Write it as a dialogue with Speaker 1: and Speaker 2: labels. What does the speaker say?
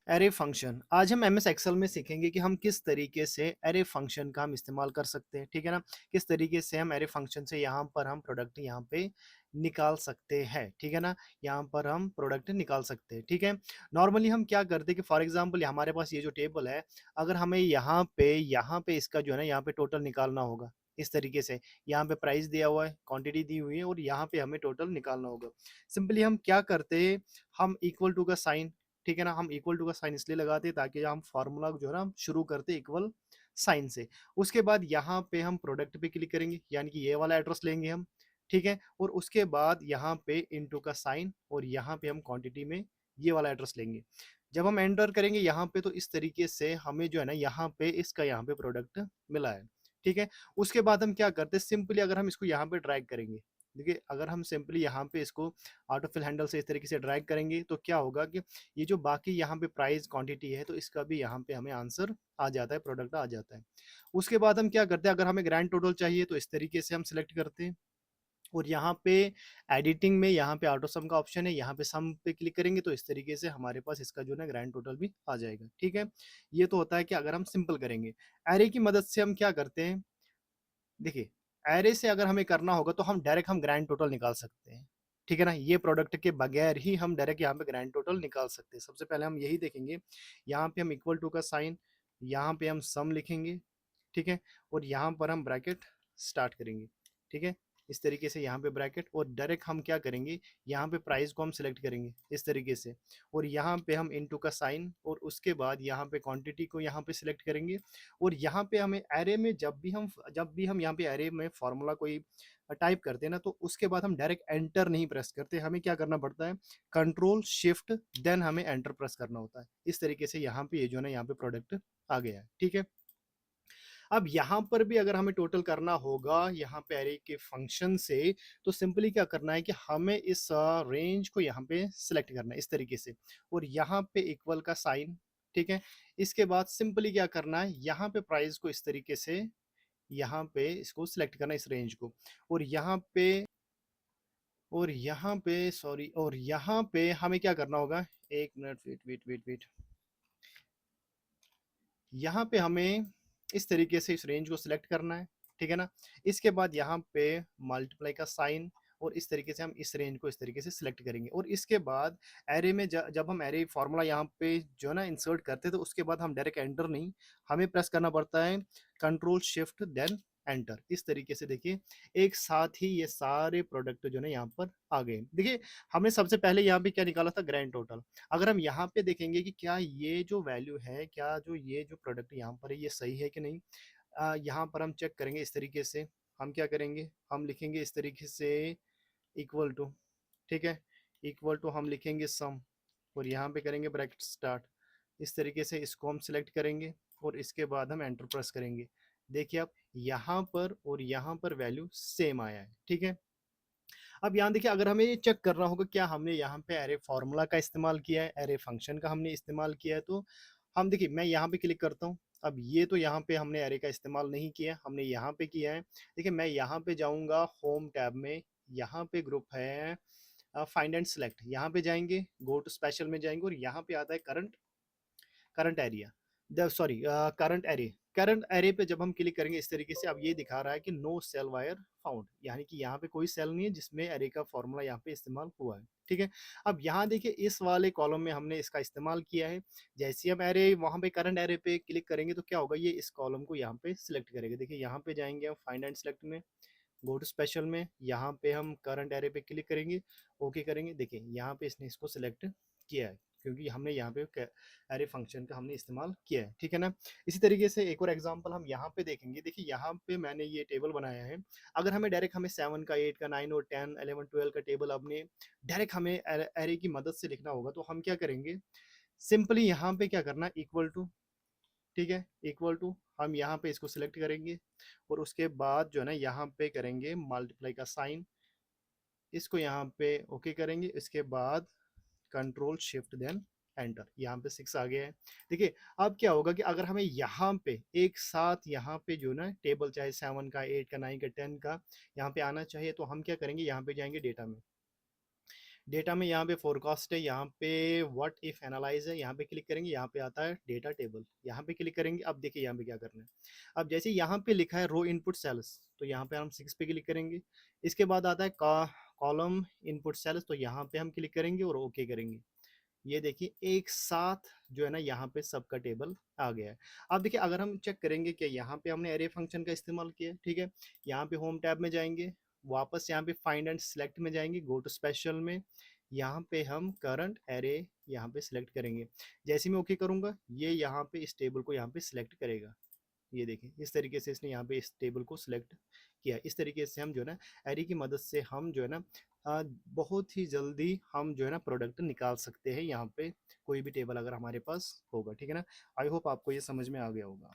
Speaker 1: Array function आज हम MS Excel में सीखेंगे कि हम किस तरीके से एरे फंक्शन का हम इस्तेमाल कर सकते हैं, ठीक है ना? किस तरीके से हम एरे फंक्शन से यहाँ पर हम प्रोडक्ट यहाँ पे निकाल सकते हैं, ठीक है ना? यहाँ पर हम प्रोडक्ट निकाल सकते हैं, ठीक है? नॉर्मली हम क्या करते हैं कि फॉर एग्जांपल हमारे पास ये जो टेबल है, अगर हमें यहाँ पे इसका जो है ना यहाँ पे टोटल निकालना होगा, इस तरीके से। यहाँ पे प्राइस दिया हुआ है, क्वांटिटी दी हुई है और यहाँ पे हमें टोटल निकालना होगा। सिंपली हम क्या करते हैं, हम इक्वल टू का साइन, ठीक है ना, हम इक्वल टू का साइन इसलिए लगाते हैं ताकि हम फार्मूला जो है ना हम शुरू करते हैं इक्वल साइन से। उसके बाद यहाँ पे हम प्रोडक्ट पे क्लिक करेंगे, यानी कि ये वाला एड्रेस लेंगे हम, ठीक है। और उसके बाद यहाँ पे इनटू का साइन और यहाँ पे हम क्वांटिटी में ये वाला एड्रेस लेंगे। जब हम एंटर करेंगे यहाँ पे तो इस तरीके से हमें जो है ना यहाँ पे इसका यहाँ पे प्रोडक्ट मिला है, ठीक है। उसके बाद हम क्या करते हैं, सिंपली अगर हम इसको यहाँ पे ड्रैग करेंगे, देखिए अगर हम सिंपली यहाँ पे इसको ऑटोफिल हैंडल से इस तरीके से ड्रैग करेंगे तो क्या होगा कि ये जो बाकी यहाँ पे प्राइस क्वांटिटी है तो इसका भी यहाँ पे हमें आंसर आ जाता है, प्रोडक्ट आ जाता है। उसके बाद हम क्या करते हैं, अगर हमें ग्रैंड टोटल चाहिए तो इस तरीके से हम सिलेक्ट करते हैं और यहाँ पे एडिटिंग में यहाँ पे ऑटो सम का ऑप्शन है, यहाँ पे सम पे क्लिक करेंगे तो इस तरीके से हमारे पास इसका जो है ग्रैंड टोटल भी आ जाएगा, ठीक है। ये तो होता है कि अगर हम सिंपल करेंगे। एरे की मदद से हम क्या करते हैं, देखिए एरे से अगर हमें करना होगा तो हम डायरेक्ट हम ग्रैंड टोटल निकाल सकते हैं, ठीक है ना। ये प्रोडक्ट के बगैर ही हम डायरेक्ट यहाँ पे ग्रैंड टोटल निकाल सकते हैं। सबसे पहले हम यही देखेंगे, यहाँ पे हम इक्वल टू का साइन, यहाँ पे हम सम लिखेंगे, ठीक है। और यहाँ पर हम ब्रैकेट स्टार्ट करेंगे, ठीक है। इस तरीके से यहाँ पे ब्रैकेट और डायरेक्ट हम क्या करेंगे, यहाँ पे प्राइस को हम सिलेक्ट करेंगे इस तरीके से और यहाँ पे हम इनटू का साइन और उसके बाद यहाँ पे क्वांटिटी को यहाँ पे सिलेक्ट करेंगे। और यहाँ पे हमें एरे में जब भी हम यहाँ पे एरे में फॉर्मूला कोई टाइप करते हैं ना तो उसके बाद हम डायरेक्ट एंटर नहीं प्रेस करते, हमें क्या करना पड़ता है, कंट्रोल शिफ्ट देन हमें एंटर प्रेस करना होता है। इस तरीके से यहाँ पे ये जो है ना यहाँ पे प्रोडक्ट आ गया है, ठीक है। अब यहाँ पर भी अगर हमें टोटल करना होगा यहाँ पे एरे के फंक्शन से तो सिंपली क्या करना है कि हमें इस रेंज को यहाँ पे सिलेक्ट करना है इस तरीके से और यहाँ पे इक्वल का साइन, ठीक है। इसके बाद सिंपली क्या करना है, यहाँ पे प्राइस को इस तरीके से यहाँ पे इसको सिलेक्ट करना है इस रेंज को और यहाँ पे हमें क्या करना होगा, एक minute, wait wait wait wait, यहाँ पे हमें इस तरीके से इस रेंज को सिलेक्ट करना है, ठीक है ना। इसके बाद यहाँ पे मल्टीप्लाई का साइन और इस तरीके से हम इस रेंज को इस तरीके से सिलेक्ट करेंगे और इसके बाद एरे में जब हम एरे फार्मूला यहाँ पे जो है ना इंसर्ट करते हैं तो उसके बाद हम डायरेक्ट एंटर नहीं, हमें प्रेस करना पड़ता है कंट्रोल शिफ्ट देन एंटर। इस तरीके से देखिए एक साथ ही ये सारे प्रोडक्ट जो है ना यहाँ पर आ गए। देखिए हमने सबसे पहले यहाँ पे क्या निकाला था, ग्रैंड टोटल। अगर हम यहाँ पे देखेंगे कि क्या ये जो वैल्यू है, क्या जो ये जो प्रोडक्ट यहाँ पर है ये सही है कि नहीं, यहाँ पर हम चेक करेंगे इस तरीके से। हम क्या करेंगे, हम लिखेंगे इस तरीके से इक्वल टू, ठीक है, इक्वल टू हम लिखेंगे सम और यहाँ पे करेंगे ब्रैकेट स्टार्ट। इस तरीके से इसको हम सिलेक्ट करेंगे और इसके बाद हम एंटर प्रेस करेंगे। देखिए अब यहाँ पर और यहाँ पर वैल्यू सेम आया है, ठीक है। अब यहाँ देखिए अगर हमें ये चेक करना होगा क्या हमने यहाँ पे एरे फार्मूला का इस्तेमाल किया है, एरे फंक्शन का हमने इस्तेमाल किया है, तो हम देखिए मैं यहाँ पे क्लिक करता हूँ। अब ये तो यहाँ पे हमने एरे का इस्तेमाल नहीं किया, हमने यहाँ पे किया है। देखिए मैं यहाँ पे जाऊँगा होम टैब में, यहाँ पे ग्रुप है फाइंड एंड सेलेक्ट, यहाँ पे जाएंगे, गो टू स्पेशल में जाएंगे और यहाँ पे आता है current current area, sorry current array. Current array पे जब हम क्लिक करेंगे इस तरीके से अब ये दिखा रहा है कि नो सेल वायर फाउंड, यानी कि यहाँ पे कोई सेल नहीं है जिसमें एरे का फॉर्मूला यहाँ पे इस्तेमाल हुआ है, ठीक है। अब यहाँ देखिए इस वाले कॉलम में हमने इसका इस्तेमाल किया है। जैसे हम एरे वहाँ पे करंट एरे पे क्लिक करेंगे तो क्या होगा, ये इस कॉलम को यहाँ पे सिलेक्ट करेगा। देखिए यहाँ पे जाएंगे हम फाइंड एंड सेलेक्ट में, गो टू स्पेशल में, यहाँ पे हम करंट एरे पे क्लिक करेंगे, ओके करेंगे। देखिए यहाँ पे इसने इसको सिलेक्ट किया है क्योंकि हमने यहाँ पे एरे फंक्शन का हमने इस्तेमाल किया है, ठीक है ना। इसी तरीके से एक और एग्जांपल हम यहाँ पे देखेंगे। देखिए यहाँ पे मैंने ये टेबल बनाया है। अगर हमें डायरेक्ट हमें 7 का 8 का 9 और 10 11 12 का टेबल अपने डायरेक्ट हमें एरे की मदद से लिखना होगा तो हम क्या करेंगे, सिंपली यहाँ पे क्या करना, इक्वल टू, ठीक है, इक्वल टू हम यहाँ पे इसको सिलेक्ट करेंगे और उसके बाद जो है ना यहाँ पे करेंगे मल्टीप्लाई का साइन, इसको यहाँ पे ओके करेंगे। इसके बाद कंट्रोल शिफ्ट देन एंटर, यहाँ पे 6 आ गया है। देखिए अब क्या होगा कि अगर हमें यहाँ पे एक साथ यहाँ पे जो ना टेबल चाहे 7 का 8 का 9 का 10 का यहाँ पे आना चाहिए तो हम क्या करेंगे, यहाँ पे जाएंगे डेटा में, डेटा में यहाँ पे फोरकास्ट है, यहाँ पे व्हाट इफ एनालाइज है, यहाँ पे क्लिक करेंगे, यहाँ पे आता है डेटा टेबल, यहाँ पे क्लिक करेंगे। अब देखिए यहाँ पे क्या करना है। अब जैसे यहाँ पे लिखा है रो इनपुट सेल्स, तो यहाँ पे हम 6 पे क्लिक करेंगे। इसके बाद आता है कॉलम इनपुट सेल्स, तो यहाँ पे हम क्लिक करेंगे और ओके करेंगे। ये देखिए एक साथ जो है ना यहाँ पे सबका टेबल आ गया है। अब देखिए अगर हम चेक करेंगे कि यहाँ पे हमने एरे फंक्शन का इस्तेमाल किया है, ठीक है। यहाँ पे होम टैब में जाएंगे, वापस यहाँ पे फाइंड एंड सिलेक्ट में जाएंगे, गो टू स्पेशल में यहाँ पे हम करंट एरे यहाँ पे सिलेक्ट करेंगे। जैसे मैं ओके करूंगा, ये यहाँ पे इस टेबल को यहाँ पे सिलेक्ट करेगा। ये देखिए इस तरीके से इसने यहाँ पे इस टेबल को सिलेक्ट किया। इस तरीके से हम जो है ना एरे की मदद से हम जो है ना बहुत ही जल्दी हम जो है ना प्रोडक्ट निकाल सकते हैं यहाँ पे, कोई भी टेबल अगर हमारे पास होगा, ठीक है ना। आई होप आपको ये समझ में आ गया होगा।